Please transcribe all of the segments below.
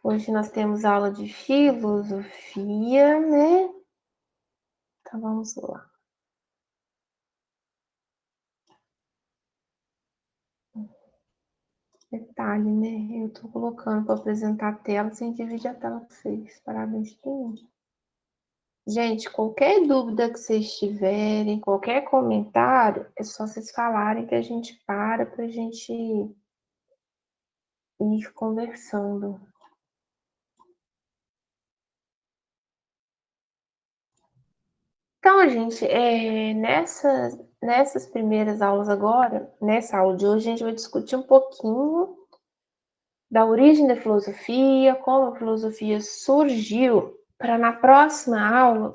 Hoje nós temos aula de filosofia, né? Então vamos lá. Detalhe, né? Eu tô colocando para apresentar a tela sem dividir a tela com vocês. Parabéns de mim. Gente, qualquer dúvida que vocês tiverem, qualquer comentário, é só vocês falarem que a gente para a gente ir conversando. Então, gente, nessas primeiras aulas agora, nessa aula de hoje, a gente vai discutir um pouquinho da origem da filosofia, como a filosofia surgiu, para na próxima aula,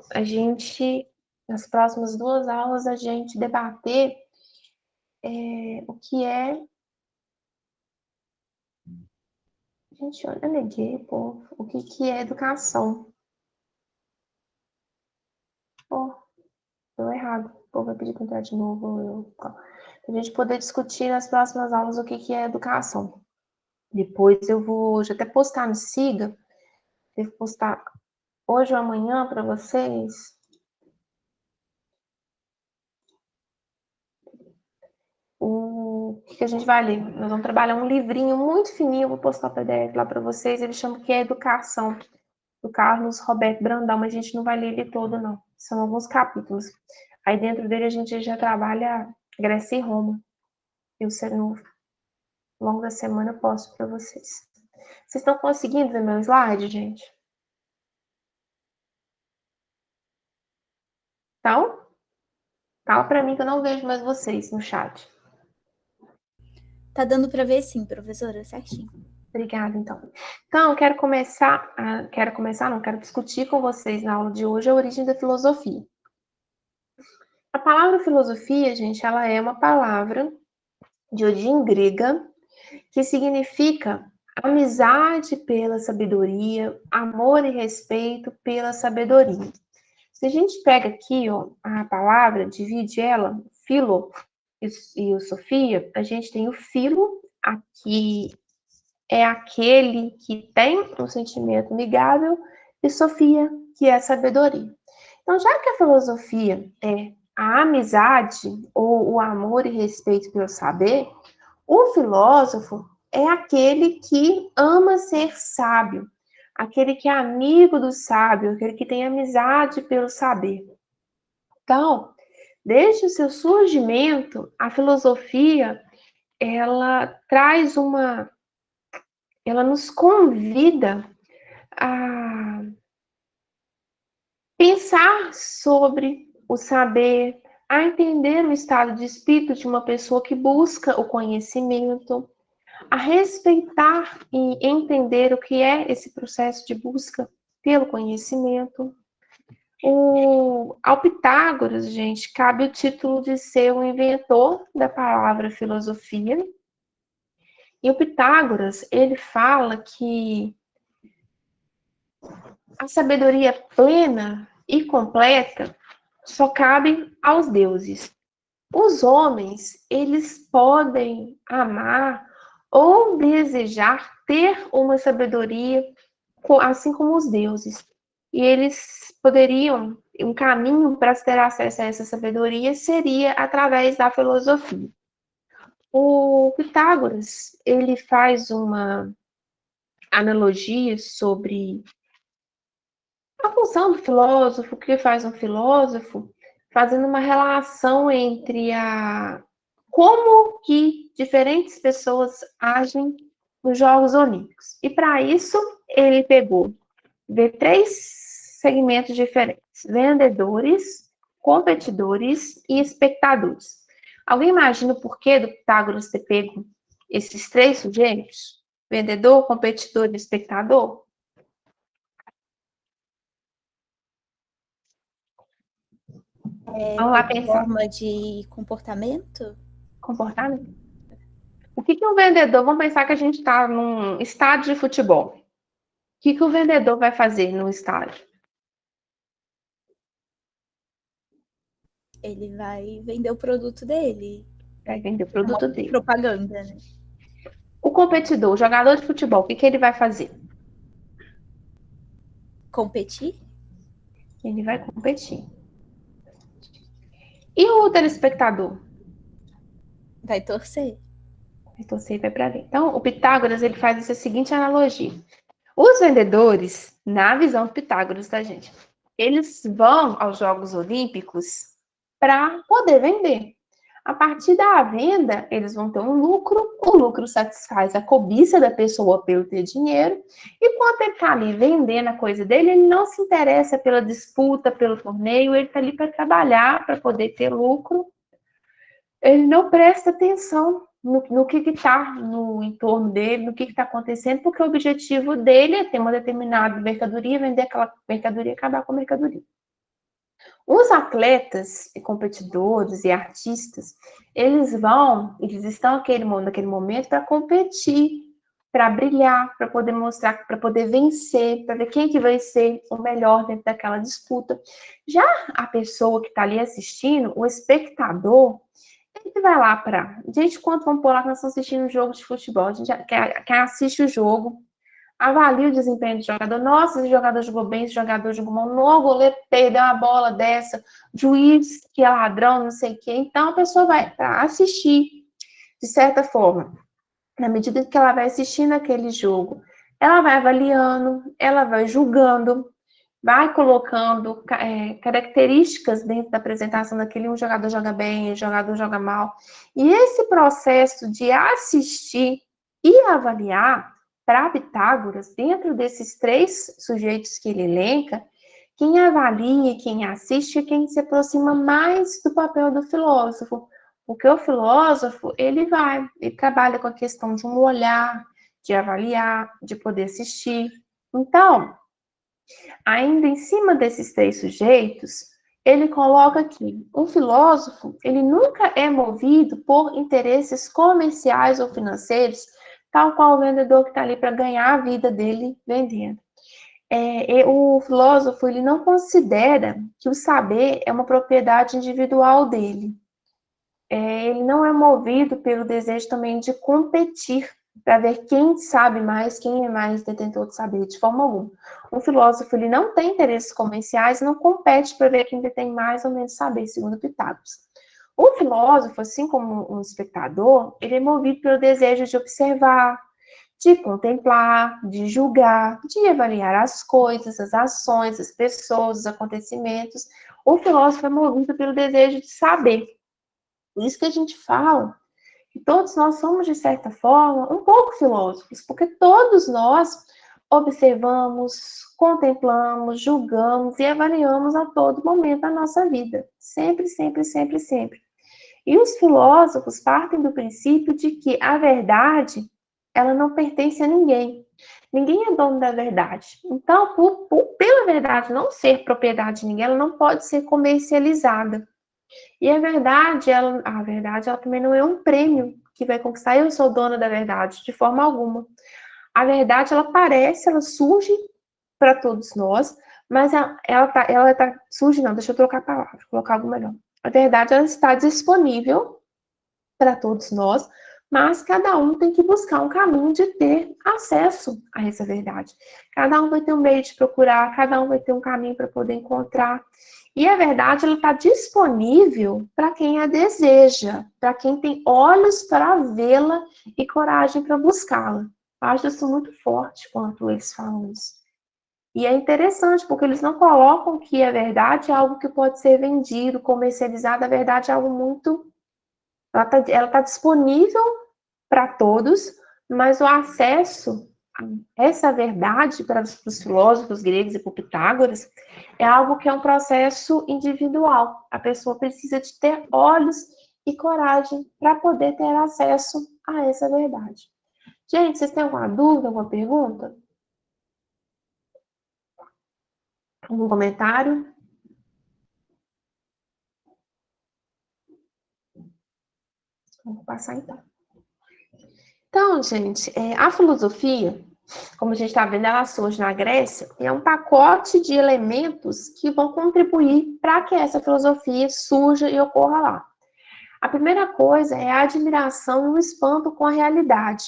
nas próximas 2 aulas, a gente debater o que é. Gente, olha, eu neguei, pô, o que é educação. Pô, deu errado. Pô, vai pedir para entrar de novo. Para a gente poder discutir nas próximas aulas o que é educação. Depois eu vou já até postar no Siga, devo postar hoje ou amanhã para vocês. O que a gente vai ler? Nós vamos trabalhar um livrinho muito fininho, eu vou postar o PDF lá para vocês. Ele chama que é Educação, do Carlos Roberto Brandão, mas a gente não vai ler ele todo, não. São alguns capítulos. Aí dentro dele a gente já trabalha Grécia e Roma. Eu, no longo da semana, eu posto para vocês. Vocês estão conseguindo ver meu slide, gente? Então, fala para mim que eu não vejo mais vocês no chat. Tá dando para ver sim, professora, certinho. Obrigada, então. Então, eu quero discutir com vocês na aula de hoje a origem da filosofia. A palavra filosofia, gente, ela é uma palavra de origem grega que significa amizade pela sabedoria, amor e respeito pela sabedoria. Se a gente pega aqui, ó, a palavra, divide ela, filo e o sofia, a gente tem o filo, aqui é aquele que tem um sentimento amigável, e sofia, que é sabedoria. Então, já que a filosofia é a amizade ou o amor e respeito pelo saber, o filósofo é aquele que ama ser sábio, aquele que é amigo do sábio, aquele que tem amizade pelo saber. Então, desde o seu surgimento, a filosofia ela nos convida a pensar sobre o saber, a entender o estado de espírito de uma pessoa que busca o conhecimento, a respeitar e entender o que é esse processo de busca pelo conhecimento. Ao Pitágoras, gente, cabe o título de ser o inventor da palavra filosofia. E o Pitágoras, ele fala que a sabedoria plena e completa só cabe aos deuses. Os homens, eles podem amar ou desejar ter uma sabedoria assim como os deuses. E eles poderiam, um caminho para ter acesso a essa sabedoria seria através da filosofia. O Pitágoras, ele faz uma analogia sobre a função do filósofo, o que faz um filósofo, fazendo uma relação entre como que diferentes pessoas agem nos Jogos Olímpicos. E para isso, ele pegou de 3 segmentos diferentes: vendedores, competidores e espectadores. Alguém imagina o porquê do Pitágoras ter pego esses 3 sujeitos? Vendedor, competidor e espectador? Vamos lá pensar. Forma de comportamento? Comportamento. O que um vendedor... Vamos pensar que a gente está num estádio de futebol. O que o vendedor vai fazer no estádio? Ele vai vender o produto dele. Vai vender o produto dele. Propaganda, né? O competidor, o jogador de futebol, o que ele vai fazer? Competir? Ele vai competir. E o telespectador? Vai torcer. Vai torcer e vai para ver. Então, o Pitágoras, ele faz essa seguinte analogia. Os vendedores, na visão do Pitágoras, tá, gente? Eles vão aos Jogos Olímpicos para poder vender. A partir da venda, eles vão ter um lucro, o lucro satisfaz a cobiça da pessoa pelo ter dinheiro, e quando ele está ali vendendo a coisa dele, ele não se interessa pela disputa, pelo torneio, ele está ali para trabalhar, para poder ter lucro, ele não presta atenção no que está no entorno dele, no que está acontecendo, porque o objetivo dele é ter uma determinada mercadoria, vender aquela mercadoria e acabar com a mercadoria. Os atletas e competidores e artistas, eles estão naquele momento para competir, para brilhar, para poder mostrar, para poder vencer, para ver quem que vai ser o melhor dentro daquela disputa. Já a pessoa que está ali assistindo, o espectador, ele vai lá para... Gente, quando vamos por lá que nós estamos assistindo um jogo de futebol, a gente quer assiste o jogo, avalia o desempenho do jogador. Nossa, esse jogador jogou bem, esse jogador jogou mal. No goleiro perdeu uma bola dessa. Juiz que é ladrão, não sei o quê. Então, a pessoa vai para assistir, de certa forma. Na medida que ela vai assistindo aquele jogo, ela vai avaliando, ela vai julgando, vai colocando características dentro da apresentação daquele, um jogador joga bem, um jogador joga mal. E esse processo de assistir e avaliar, para Pitágoras, dentro desses três sujeitos que ele elenca, quem avalia e quem assiste é quem se aproxima mais do papel do filósofo. Porque o filósofo, ele trabalha com a questão de um olhar, de avaliar, de poder assistir. Então, ainda em cima desses três sujeitos, ele coloca que um filósofo, ele nunca é movido por interesses comerciais ou financeiros, tal qual o vendedor que está ali para ganhar a vida dele vendendo. O filósofo, ele não considera que o saber é uma propriedade individual dele. Ele não é movido pelo desejo também de competir para ver quem sabe mais, quem é mais detentor de saber, de forma alguma. Um filósofo, ele não tem interesses comerciais, não compete para ver quem detém mais ou menos saber, segundo Pitágoras. O filósofo, assim como um espectador, ele é movido pelo desejo de observar, de contemplar, de julgar, de avaliar as coisas, as ações, as pessoas, os acontecimentos. O filósofo é movido pelo desejo de saber. Por isso que a gente fala que todos nós somos, de certa forma, um pouco filósofos, porque todos nós observamos, contemplamos, julgamos e avaliamos a todo momento da nossa vida. Sempre, sempre, sempre, sempre. E os filósofos partem do princípio de que a verdade, ela não pertence a ninguém. Ninguém é dono da verdade. Então, pela verdade não ser propriedade de ninguém, ela não pode ser comercializada. E a verdade, ela também não é um prêmio que vai conquistar. Eu sou dona da verdade, de forma alguma. A verdade, ela aparece, ela surge para todos nós, mas surge não, deixa eu trocar a palavra, colocar algo melhor. A verdade, ela está disponível para todos nós, mas cada um tem que buscar um caminho de ter acesso a essa verdade. Cada um vai ter um meio de procurar, cada um vai ter um caminho para poder encontrar. E a verdade, ela está disponível para quem a deseja, para quem tem olhos para vê-la e coragem para buscá-la. Eu acho isso muito forte quando eles falam isso. E é interessante, porque eles não colocam que a verdade é algo que pode ser vendido, comercializado. A verdade é algo muito... Ela tá disponível para todos, mas o acesso a essa verdade para os filósofos gregos e para Pitágoras é algo que é um processo individual. A pessoa precisa de ter olhos e coragem para poder ter acesso a essa verdade. Gente, vocês têm alguma dúvida, alguma pergunta? Algum comentário? Vamos passar então. Então, gente, a filosofia, como a gente está vendo, ela surge na Grécia, é um pacote de elementos que vão contribuir para que essa filosofia surja e ocorra lá. A primeira coisa é a admiração e o espanto com a realidade.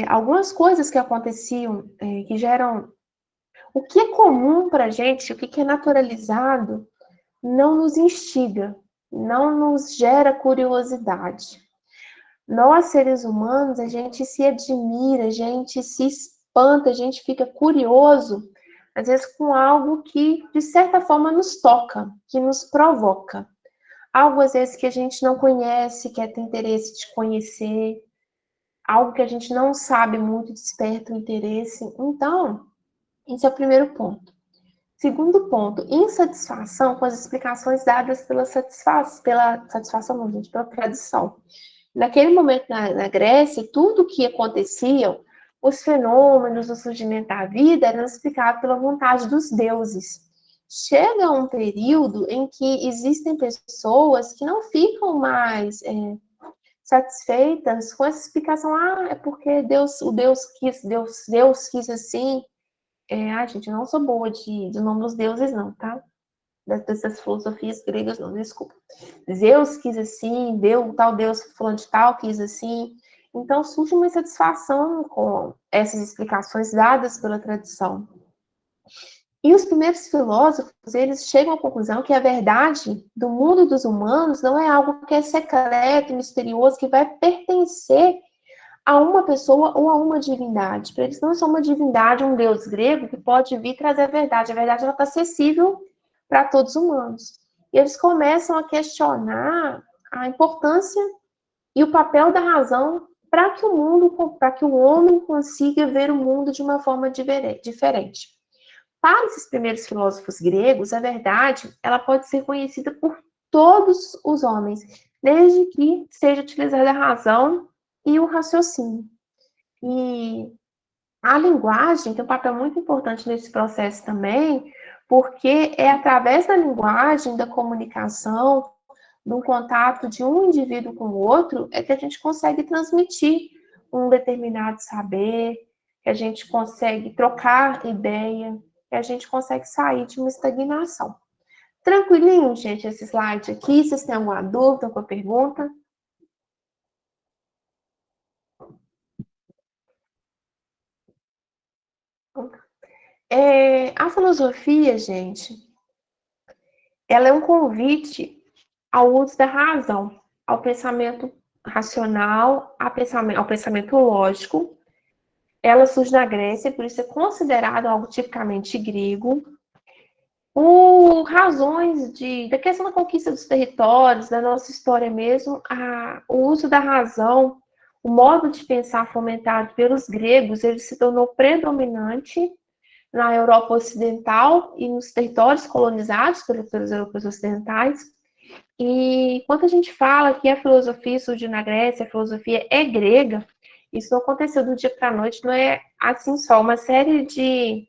Algumas coisas que aconteciam, que geram O que é comum para a gente, o que é naturalizado, não nos instiga, não nos gera curiosidade. Nós, seres humanos, a gente se admira, a gente se espanta, a gente fica curioso, às vezes com algo que, de certa forma, nos toca, que nos provoca. Algo, às vezes, que a gente não conhece, quer ter interesse de conhecer, algo que a gente não sabe muito, desperta o interesse. Então, esse é o primeiro ponto. Segundo ponto, insatisfação com as explicações dadas pela satisfação, não, gente, pela tradição. Naquele momento na Grécia, tudo o que acontecia, os fenômenos, o surgimento da vida, eram explicados pela vontade dos deuses. Chega um período em que existem pessoas que não ficam mais satisfeitas com essa explicação. Ah, é porque Deus quis assim. Gente, eu não sou boa de nome dos deuses, não, tá? Dessas filosofias gregas, não, desculpa. Zeus quis assim, tal Deus fulano de tal quis assim. Então surge uma insatisfação com essas explicações dadas pela tradição. E os primeiros filósofos, eles chegam à conclusão que a verdade do mundo dos humanos não é algo que é secreto, misterioso, que vai pertencer a uma pessoa ou a uma divindade. Para eles não são uma divindade, um deus grego que pode vir trazer a verdade. A verdade está acessível para todos os humanos. E eles começam a questionar a importância e o papel da razão para que o homem consiga ver o mundo de uma forma diferente. Para esses primeiros filósofos gregos, a verdade ela pode ser conhecida por todos os homens, desde que seja utilizada a razão e o raciocínio. E a linguagem tem um papel muito importante nesse processo também, porque é através da linguagem, da comunicação, do contato de um indivíduo com o outro, é que a gente consegue transmitir um determinado saber, que a gente consegue trocar ideia, que a gente consegue sair de uma estagnação. Tranquilinho, gente, esse slide aqui? Vocês têm alguma dúvida, alguma pergunta? A filosofia, gente, ela é um convite ao uso da razão, ao pensamento racional, ao pensamento lógico. Ela surge na Grécia, por isso é considerado algo tipicamente grego. Razões da questão da conquista dos territórios, da nossa história mesmo, o uso da razão, o modo de pensar fomentado pelos gregos, ele se tornou predominante na Europa Ocidental e nos territórios colonizados pelos europeus ocidentais. E quando a gente fala que a filosofia surgiu na Grécia, a filosofia é grega, isso não aconteceu do dia para a noite, não é assim só. Uma série de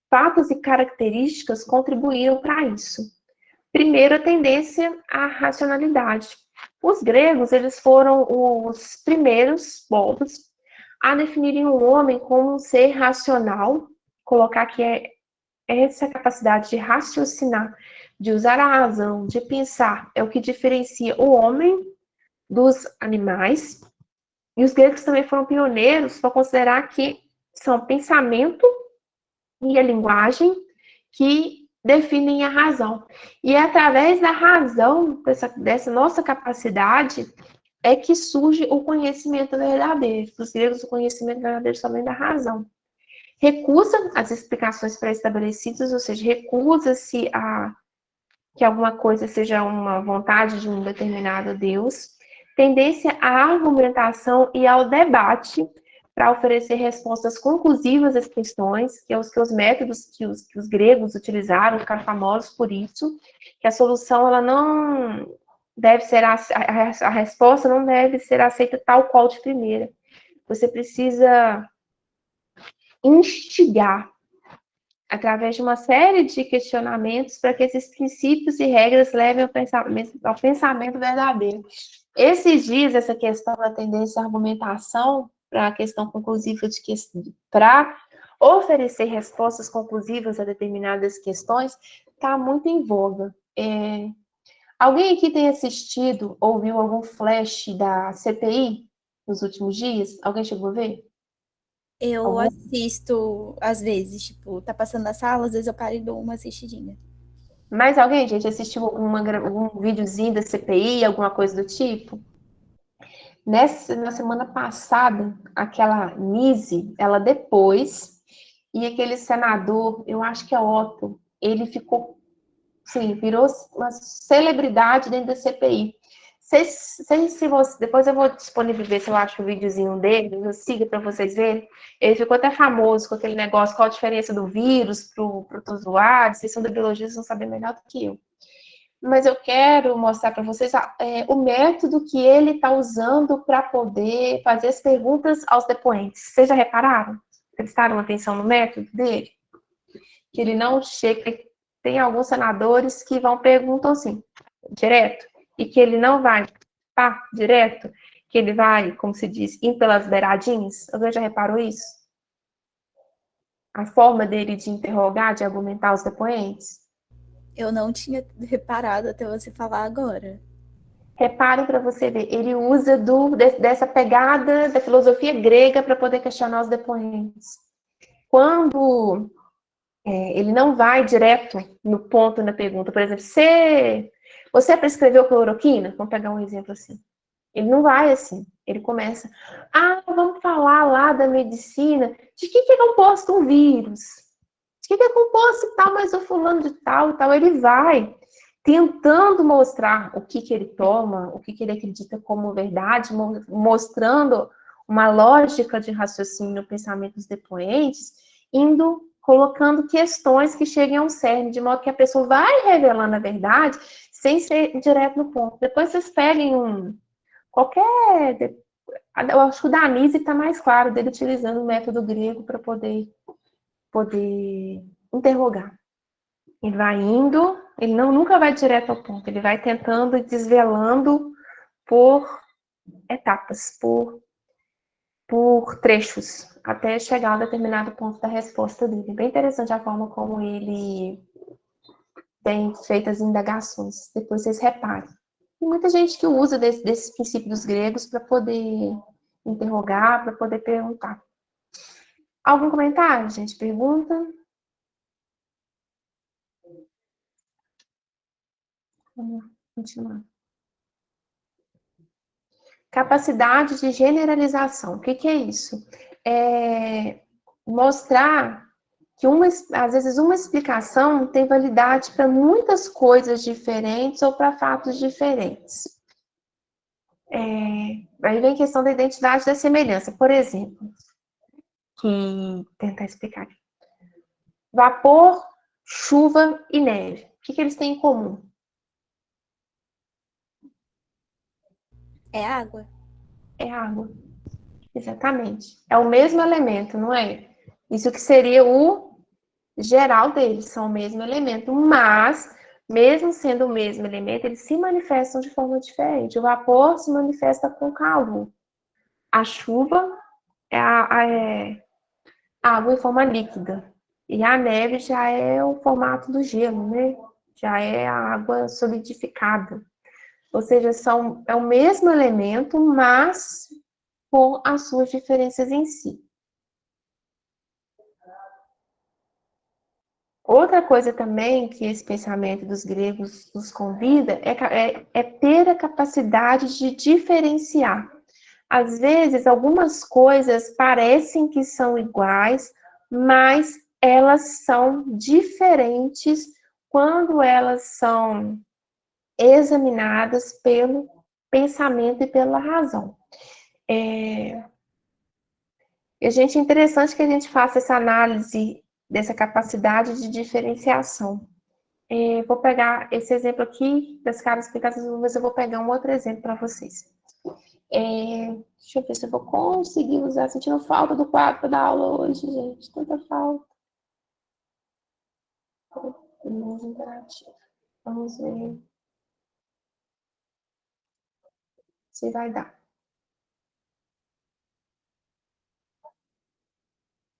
fatos e características contribuíram para isso. Primeiro, a tendência à racionalidade. Os gregos, eles foram os primeiros povos a definirem o homem como um ser racional, colocar que é essa capacidade de raciocinar, de usar a razão, de pensar, é o que diferencia o homem dos animais. E os gregos também foram pioneiros para considerar que são o pensamento e a linguagem que definem a razão. E é através da razão, dessa nossa capacidade, é que surge o conhecimento verdadeiro. Para os gregos, o conhecimento verdadeiro só vem da razão. Recusa as explicações pré-estabelecidas, ou seja, recusa-se a que alguma coisa seja uma vontade de um determinado Deus, tendência à argumentação e ao debate para oferecer respostas conclusivas às questões, que é os métodos que os gregos utilizaram, ficaram famosos por isso, que a solução ela não deve ser a resposta não deve ser aceita tal qual de primeira. Você precisa instigar através de uma série de questionamentos para que esses princípios e regras levem ao pensamento verdadeiro. Esses dias, essa questão da tendência à argumentação para a questão conclusiva para oferecer respostas conclusivas a determinadas questões está muito em voga. Alguém aqui tem assistido, ouviu algum flash da CPI nos últimos dias? Alguém chegou a ver? Eu Algum- assisto, às vezes, tipo, tá passando na sala, às vezes eu paro e dou uma assistidinha. Mais alguém, gente, assistiu algum videozinho da CPI, alguma coisa do tipo? Na semana passada, aquela Nise, ela depois, e aquele senador, eu acho que é Otto, ele ficou, sim, virou uma celebridade dentro da CPI. Se você, depois eu vou disponibilizar se eu acho o videozinho dele, eu siga para vocês verem. Ele ficou até famoso com aquele negócio, qual a diferença do vírus para o usuário, vocês são da biologia, vocês vão saber melhor do que eu. Mas eu quero mostrar para vocês o método que ele está usando para poder fazer as perguntas aos depoentes. Vocês já repararam? Prestaram atenção no método dele? Que ele não chega. Tem alguns senadores que vão perguntam assim, direto, e que ele não vai direto, que ele vai, como se diz, ir pelas beiradinhas. Alguém já reparou isso? A forma dele de interrogar, de argumentar os depoentes? Eu não tinha reparado até você falar agora. Repare para você ver, ele usa dessa pegada da filosofia grega para poder questionar os depoentes. Quando ele não vai direto no ponto na pergunta, por exemplo, você prescreveu cloroquina? Vamos pegar um exemplo assim. Ele não vai assim. Ele começa, vamos falar lá da medicina, de que é composto um vírus? De que é composto tal, mas o fulano de tal e tal. Ele vai tentando mostrar o que ele toma, o que ele acredita como verdade, mostrando uma lógica de raciocínio no pensamento dos depoentes, colocando questões que cheguem ao cerne, de modo que a pessoa vai revelando a verdade sem ser direto no ponto. Depois vocês peguem qualquer. Eu acho que o da Anise está mais claro, dele utilizando o método grego para poder interrogar. Ele vai indo, ele nunca vai direto ao ponto, ele vai tentando e desvelando por etapas, por trechos, até chegar a um determinado ponto da resposta dele. Bem interessante a forma como ele tem feito as indagações, depois vocês reparem. Tem muita gente que usa desses princípios dos gregos para poder interrogar, para poder perguntar. Algum comentário, gente? Pergunta? Vamos continuar. Capacidade de generalização. O que é isso? É mostrar que às vezes uma explicação tem validade para muitas coisas diferentes ou para fatos diferentes. Aí vem a questão da identidade da semelhança. Por exemplo, tentar explicar aqui. Vapor, chuva e neve. O que eles têm em comum? É água? É água. Exatamente. É o mesmo elemento, não é? Isso que seria o geral deles, são o mesmo elemento, mas, mesmo sendo o mesmo elemento, eles se manifestam de forma diferente. O vapor se manifesta com calor. A chuva é água em forma líquida. E a neve já é o formato do gelo, né? Já é a água solidificada. Ou seja, é o mesmo elemento, mas com as suas diferenças em si. Outra coisa também que esse pensamento dos gregos nos convida é ter a capacidade de diferenciar. Às vezes, algumas coisas parecem que são iguais, mas elas são diferentes quando elas são examinadas pelo pensamento e pela razão. A gente é interessante que a gente faça essa análise dessa capacidade de diferenciação. Vou pegar esse exemplo aqui das caras pintadas, mas eu vou pegar um outro exemplo para vocês. Deixa eu ver se eu vou conseguir usar. Sentindo falta do quadro para dar aula hoje, gente. Tanta falta. Mais interativo. Vamos ver se vai dar.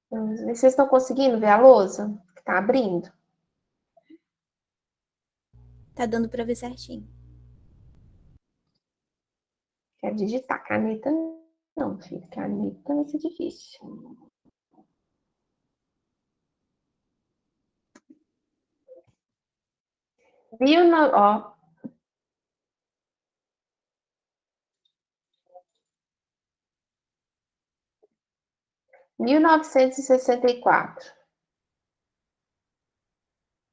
Vamos ver. Vocês estão conseguindo ver a lousa que está abrindo? Tá dando pra ver certinho. Quer digitar caneta? Não, filho. Caneta vai ser difícil. Ó, 1964.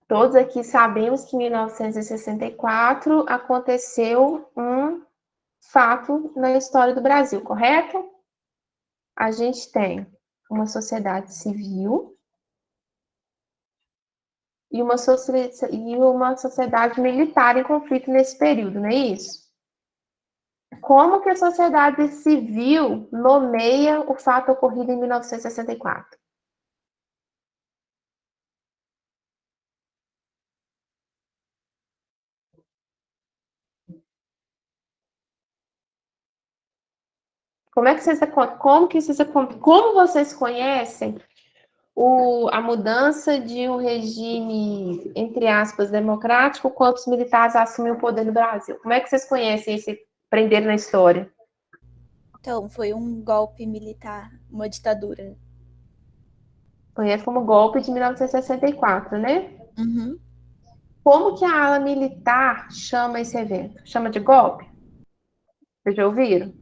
Todos aqui sabemos que em 1964 aconteceu um fato na história do Brasil, correto? A gente tem uma sociedade civil e uma sociedade militar em conflito nesse período, não é isso? Como que a sociedade civil nomeia o fato ocorrido em 1964? Como vocês conhecem a mudança de um regime, entre aspas, democrático, quando os militares assumem o poder no Brasil? Como é que vocês conhecem esse prender na história? Então, foi um golpe militar, uma ditadura. Conhece como golpe de 1964, né? Uhum. Como que a ala militar chama esse evento? Chama de golpe? Vocês já ouviram?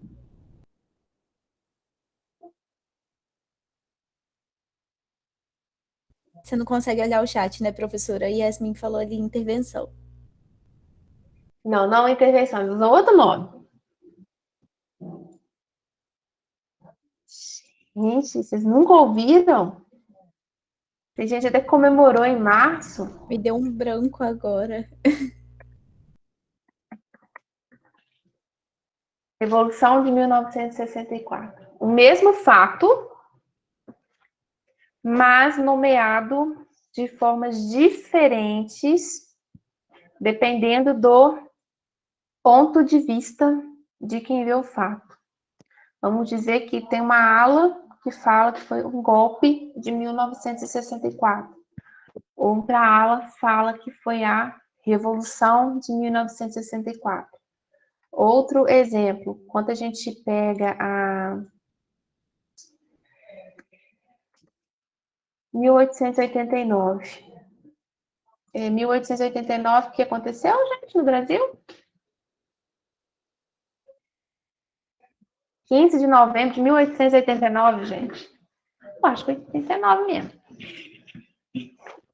Você não consegue olhar o chat, né, professora? Yasmin falou ali intervenção. Não, não é intervenção, eles usam outro nome. Gente, vocês nunca ouviram? Tem gente até que comemorou em março. Me deu um branco agora. Revolução de 1964. O mesmo fato, mas nomeado de formas diferentes, dependendo do ponto de vista de quem vê o fato. Vamos dizer que tem uma ala que fala que foi um golpe de 1964. Outra ala fala que foi a Revolução de 1964. Outro exemplo, quando a gente pega a 1889. 1889, o que aconteceu, gente, no Brasil? 15 de novembro de 1889, gente. Eu acho que 89 mesmo.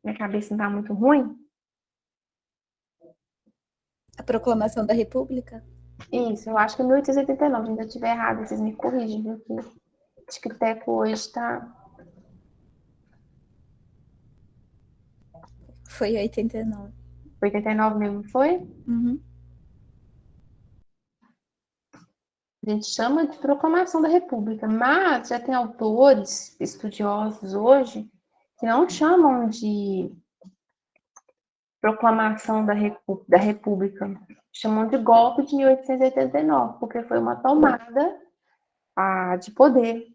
Minha cabeça não tá muito ruim. A proclamação da República? Isso, eu acho que é 1889. Se ainda estiver errado, vocês me corrigem, viu? Acho que o Teco hoje tá. Foi 89. 89 mesmo, foi? Uhum. A gente chama de proclamação da República, mas já tem autores estudiosos hoje que não chamam de proclamação da República, chamam de golpe de 1889, porque foi uma tomada de poder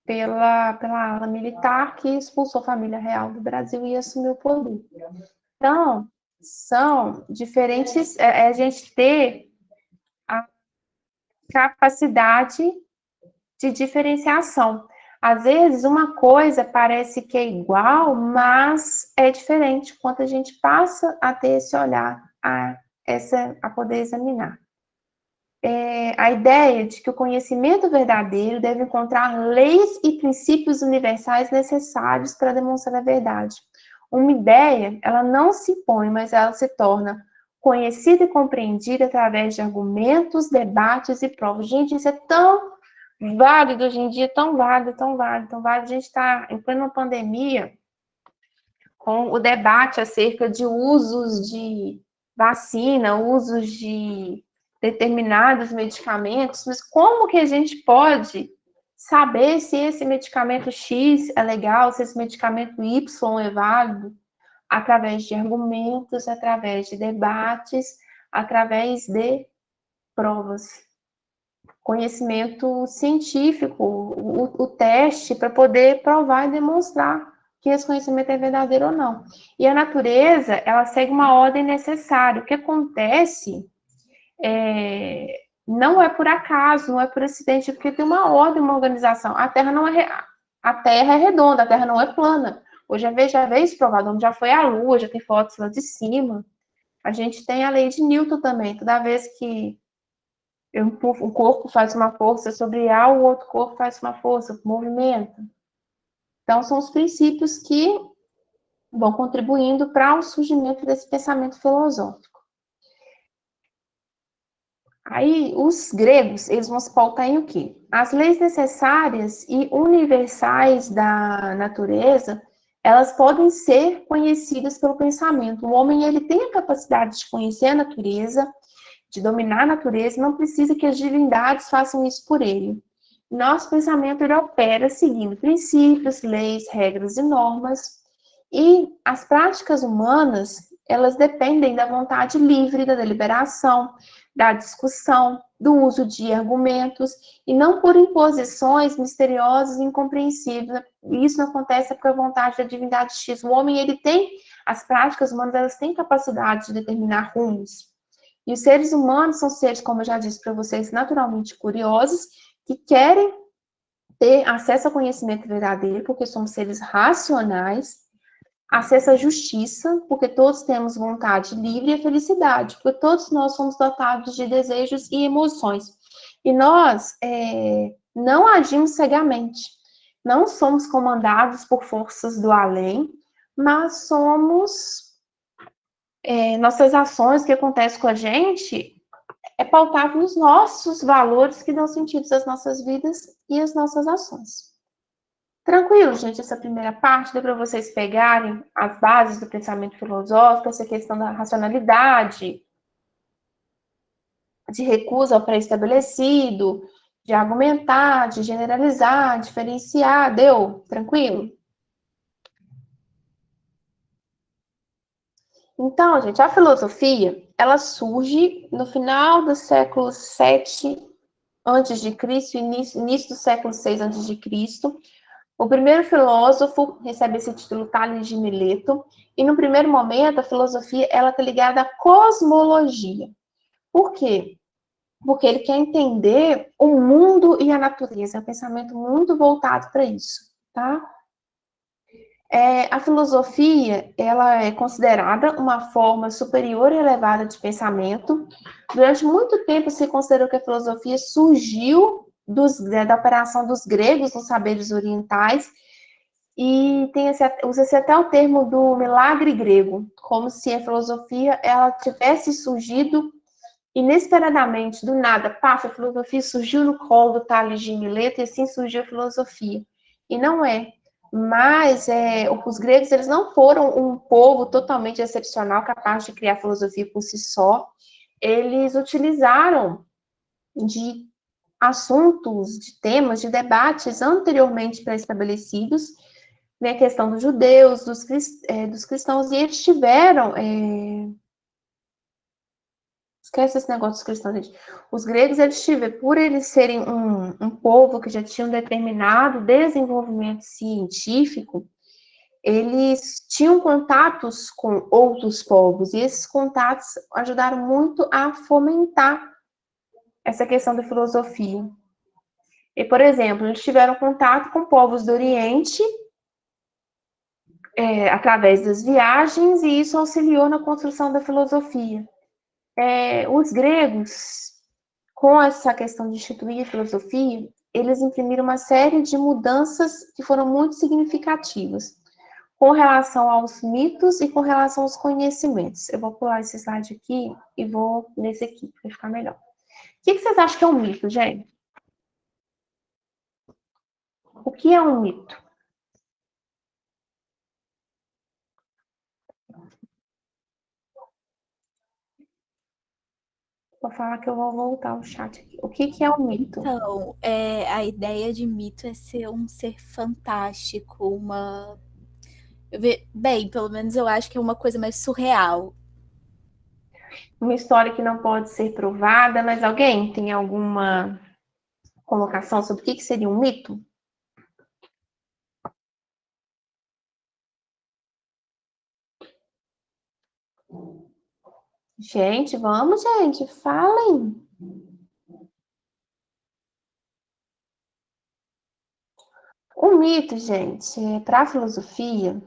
pela ala militar que expulsou a família real do Brasil e assumiu o poder. Então, são diferentes, a gente ter a capacidade de diferenciação. Às vezes, uma coisa parece que é igual, mas é diferente quando a gente passa a ter esse olhar, a poder examinar. A ideia de que o conhecimento verdadeiro deve encontrar leis e princípios universais necessários para demonstrar a verdade. Uma ideia, ela não se impõe, mas ela se torna conhecida e compreendida através de argumentos, debates e provas. Gente, isso é tão válido hoje em dia, tão válido, tão válido, tão válido. A gente está em plena pandemia com o debate acerca de usos de vacina, usos de determinados medicamentos, mas como que a gente pode saber se esse medicamento X é legal, se esse medicamento Y é válido? Através de argumentos, através de debates, através de provas. Conhecimento científico, o teste para poder provar e demonstrar que esse conhecimento é verdadeiro ou não. E a natureza, ela segue uma ordem necessária. O que acontece não é por acaso, não é por acidente, porque tem uma ordem, uma organização. A Terra não é a Terra é redonda, a Terra não é plana. Hoje já vejo isso provado, onde já foi à Lua, já tem fotos lá de cima. A gente tem a lei de Newton também. Toda vez que um corpo faz uma força sobre A, o outro corpo faz uma força, movimento. Então, são os princípios que vão contribuindo para o surgimento desse pensamento filosófico. Aí, os gregos, eles vão se pautar em o quê? As leis necessárias e universais da natureza, elas podem ser conhecidas pelo pensamento. O homem, ele tem a capacidade de conhecer a natureza, de dominar a natureza, e não precisa que as divindades façam isso por ele. Nosso pensamento, ele opera seguindo princípios, leis, regras e normas, e as práticas humanas, elas dependem da vontade livre, da deliberação, da discussão, do uso de argumentos, e não por imposições misteriosas e incompreensíveis. Isso não acontece por vontade da divindade X. O homem, ele tem, as práticas humanas, elas têm capacidade de determinar rumos. E os seres humanos são seres, como eu já disse para vocês, naturalmente curiosos, que querem ter acesso ao conhecimento verdadeiro, porque somos seres racionais, acesso à justiça, porque todos temos vontade livre, e a felicidade, porque todos nós somos dotados de desejos e emoções. E nós não agimos cegamente, não somos comandados por forças do além, mas somos nossas ações que acontecem com a gente pautado nos nossos valores que dão sentido às nossas vidas e às nossas ações. Tranquilo, gente, essa primeira parte deu para vocês pegarem as bases do pensamento filosófico, essa questão da racionalidade, de recusa ao pré-estabelecido, de argumentar, de generalizar, diferenciar, deu? Tranquilo? Então, gente, a filosofia, ela surge no final do século VII antes de Cristo, início do século VI antes de Cristo. O primeiro filósofo recebe esse título, Tales de Mileto, e no primeiro momento a filosofia ela está ligada à cosmologia. Por quê? Porque ele quer entender o mundo e a natureza, é um pensamento muito voltado para isso, tá? A filosofia, ela é considerada uma forma superior e elevada de pensamento. Durante muito tempo se considerou que a filosofia surgiu da operação dos gregos nos saberes orientais, e usa-se até o termo do milagre grego, como se a filosofia ela tivesse surgido inesperadamente, do nada. Passa, a filosofia surgiu no colo do Tales de Mileto e assim surgiu a filosofia. E não é. Mas os gregos, eles não foram um povo totalmente excepcional, capaz de criar filosofia por si só. Eles utilizaram de assuntos, de temas, de debates anteriormente pré-estabelecidos, né, a questão dos judeus, dos cristãos, e eles tiveram... Esquece esse negócio dos cristãos, gente. Os gregos, eles tiveram, por eles serem um povo que já tinha um determinado desenvolvimento científico, eles tinham contatos com outros povos, e esses contatos ajudaram muito a fomentar essa questão da filosofia. E, por exemplo, eles tiveram contato com povos do Oriente, através das viagens, e isso auxiliou na construção da filosofia. Os gregos, com essa questão de instituir a filosofia, eles imprimiram uma série de mudanças que foram muito significativas, com relação aos mitos e com relação aos conhecimentos. Eu vou pular esse slide aqui e vou nesse aqui, para ficar melhor. O que vocês acham que é um mito, gente? O que é um mito? Vou falar que eu vou voltar o chat aqui. O que é um mito? Então, a ideia de mito é ser um ser fantástico, bem, pelo menos eu acho que é uma coisa mais surreal. Uma história que não pode ser provada, mas alguém tem alguma colocação sobre o que seria um mito? Gente, vamos, gente, falem. O mito, gente, para a filosofia,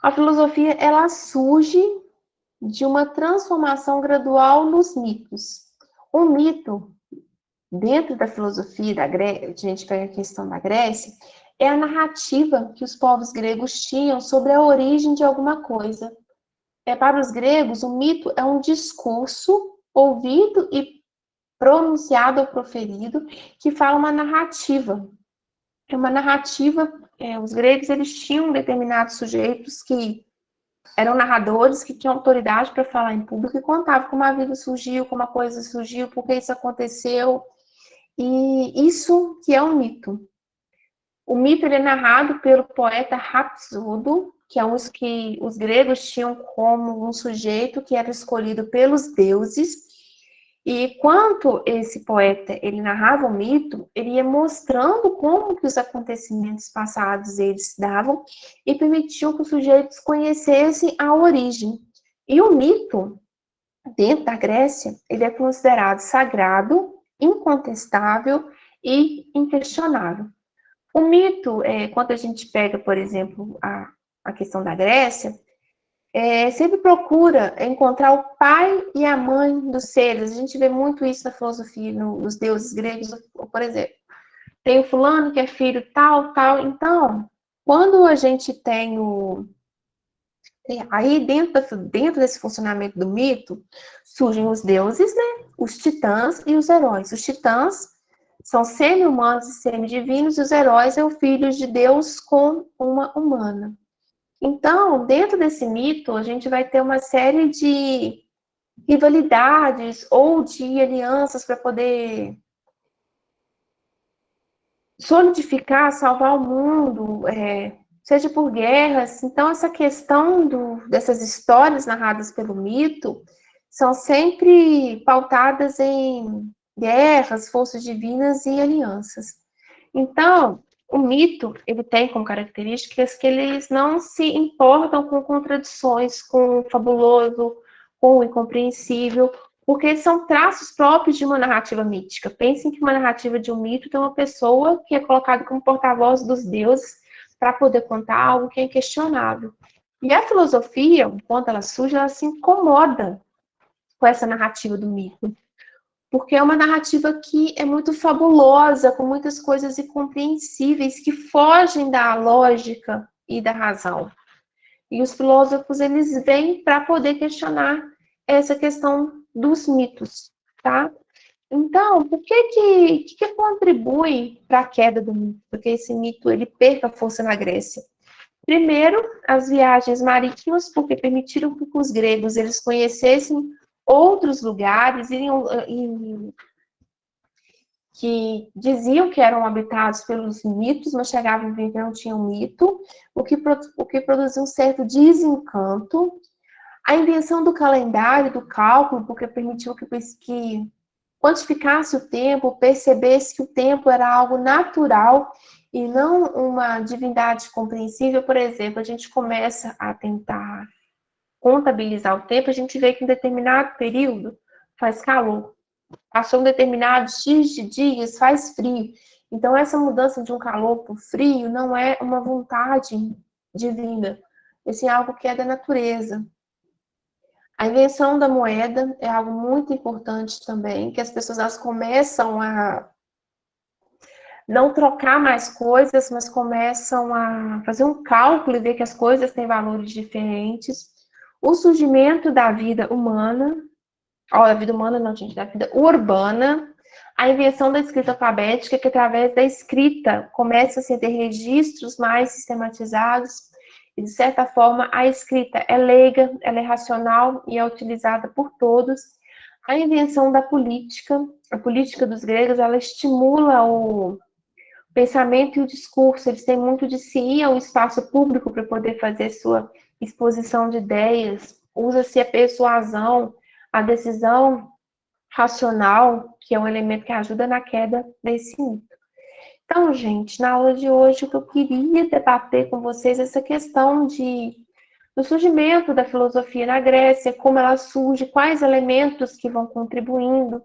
A filosofia, ela surge de uma transformação gradual nos mitos. O mito, dentro da filosofia da Grécia, a gente pega a questão da Grécia, é a narrativa que os povos gregos tinham sobre a origem de alguma coisa. Para os gregos, o mito é um discurso ouvido e pronunciado ou proferido que fala uma narrativa. É uma narrativa, os gregos eles tinham determinados sujeitos que eram narradores que tinham autoridade para falar em público e contavam como a vida surgiu, como a coisa surgiu, por que isso aconteceu. E isso que é um mito. O mito ele é narrado pelo poeta Rapsodo, que é um que os gregos tinham como um sujeito que era escolhido pelos deuses. E quanto esse poeta ele narrava o mito, ele ia mostrando como que os acontecimentos passados eles se davam e permitiu que os sujeitos conhecessem a origem. E o mito, dentro da Grécia, ele é considerado sagrado, incontestável e inquestionável. O mito, quando a gente pega, por exemplo, a questão da Grécia, sempre procura encontrar o pai e a mãe dos seres. A gente vê muito isso na filosofia, nos deuses gregos, por exemplo. Tem o fulano que é filho tal, tal. Então, quando a gente tem o... Aí, dentro desse funcionamento do mito, surgem os deuses, né? Os titãs e os heróis. Os titãs são semi-humanos e semi-divinos, e os heróis são filhos de Deus com uma humana. Então, dentro desse mito, a gente vai ter uma série de rivalidades ou de alianças para poder solidificar, salvar o mundo, seja por guerras. Então, essa questão dessas histórias narradas pelo mito são sempre pautadas em guerras, forças divinas e alianças. Então, o mito, ele tem como características que eles não se importam com contradições, com o fabuloso, com o incompreensível, porque são traços próprios de uma narrativa mítica. Pensem que uma narrativa de um mito tem uma pessoa que é colocada como porta-voz dos deuses para poder contar algo que é inquestionável. E a filosofia, quando ela surge, ela se incomoda com essa narrativa do mito, porque é uma narrativa que é muito fabulosa, com muitas coisas incompreensíveis que fogem da lógica e da razão. E os filósofos, eles vêm para poder questionar essa questão dos mitos, tá? Então, por que contribui para a queda do mito? Porque esse mito, ele perca força na Grécia. Primeiro, as viagens marítimas, porque permitiram que os gregos, eles conhecessem outros lugares, que diziam que eram habitados pelos mitos, mas chegavam a ver que não tinham mito, o que produziu um certo desencanto. A invenção do calendário, do cálculo, porque permitiu que quantificasse o tempo, percebesse que o tempo era algo natural e não uma divindade compreensível. Por exemplo, a gente começa a tentar contabilizar o tempo, a gente vê que em determinado período faz calor. Passou um determinado X de dias, faz frio. Então, essa mudança de um calor para o frio não é uma vontade divina. Esse é algo que é da natureza. A invenção da moeda é algo muito importante também, que as pessoas elas começam a não trocar mais coisas, mas começam a fazer um cálculo e ver que as coisas têm valores diferentes. O surgimento da vida humana, da vida humana não, gente, da vida urbana, a invenção da escrita alfabética, que através da escrita começa-se a ter registros mais sistematizados, e de certa forma a escrita é leiga, ela é racional e é utilizada por todos. A invenção da política, a política dos gregos, ela estimula o pensamento e o discurso, eles têm muito de se ir ao espaço público para poder fazer sua exposição de ideias, usa-se a persuasão, a decisão racional, que é um elemento que ajuda na queda desse mito. Então, gente, na aula de hoje, o que eu queria debater com vocês é essa questão do surgimento da filosofia na Grécia, como ela surge, quais elementos que vão contribuindo,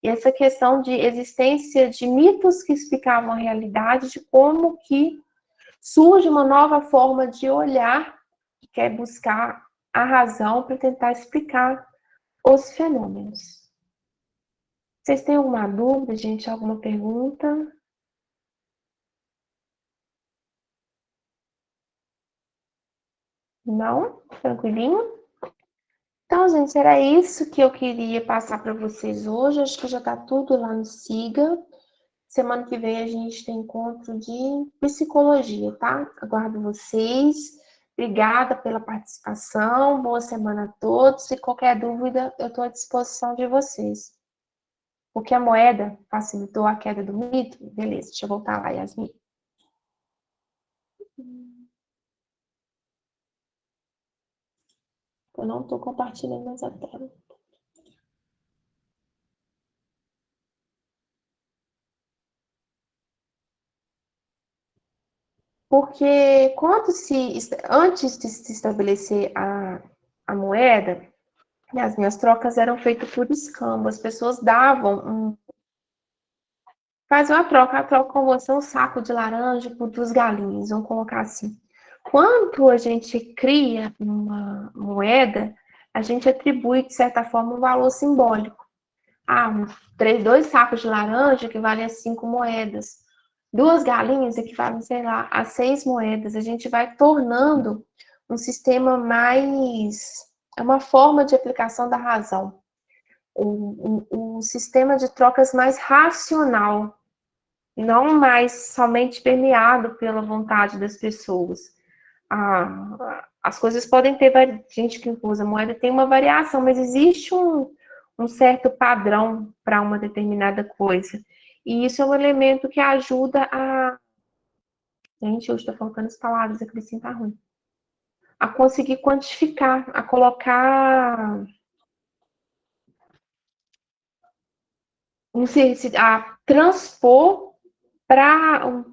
e essa questão de existência de mitos que explicavam a realidade, de como que surge uma nova forma de olhar que quer buscar a razão para tentar explicar os fenômenos. Vocês têm alguma dúvida, gente? Alguma pergunta? Não? Tranquilinho? Então, gente, era isso que eu queria passar para vocês hoje. Acho que já está tudo lá no Siga. Semana que vem a gente tem encontro de psicologia, tá? Aguardo vocês. Obrigada pela participação. Boa semana a todos. E qualquer dúvida, eu estou à disposição de vocês. Porque a moeda facilitou a queda do mito? Beleza, deixa eu voltar lá, Yasmin. Eu não estou compartilhando mais a tela. Porque antes de se estabelecer a moeda, as minhas trocas eram feitas por escambo. As pessoas davam faz uma troca, a troca com você um saco de laranja por 2 galinhas, vamos colocar assim. Quando a gente cria uma moeda, a gente atribui, de certa forma, um valor simbólico. 2 sacos de laranja equivalem a 5 moedas. 2 galinhas equivalem, sei lá, a 6 moedas. A gente vai tornando um sistema mais... É uma forma de aplicação da razão. Um sistema de trocas mais racional, não mais somente permeado pela vontade das pessoas. As coisas podem ter, gente que usa moeda tem uma variação, mas existe um certo padrão para uma determinada coisa. E isso é um elemento que ajuda a... Gente, hoje está faltando as palavras, aqui assim tá ruim. A conseguir quantificar, a colocar... a transpor para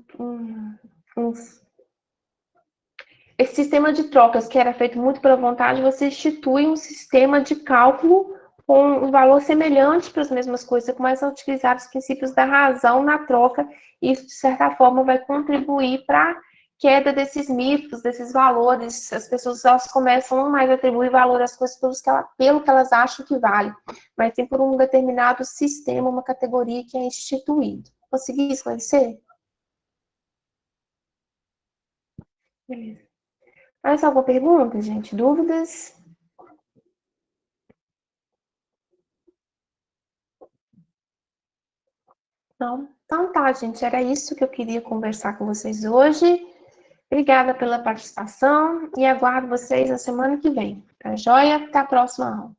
esse sistema de trocas, que era feito muito pela vontade, você institui um sistema de cálculo com um valor semelhante para as mesmas coisas. Você começa a utilizar os princípios da razão na troca, e isso, de certa forma, vai contribuir para a queda desses mitos, desses valores. As pessoas elas começam não mais a atribuir valor às coisas pelo que elas acham que vale, mas sim por um determinado sistema, uma categoria que é instituído. Consegui esclarecer? Beleza. Mais alguma pergunta, gente? Dúvidas? Não? Então tá, gente. Era isso que eu queria conversar com vocês hoje. Obrigada pela participação e aguardo vocês na semana que vem. Tá joia? Até a próxima aula.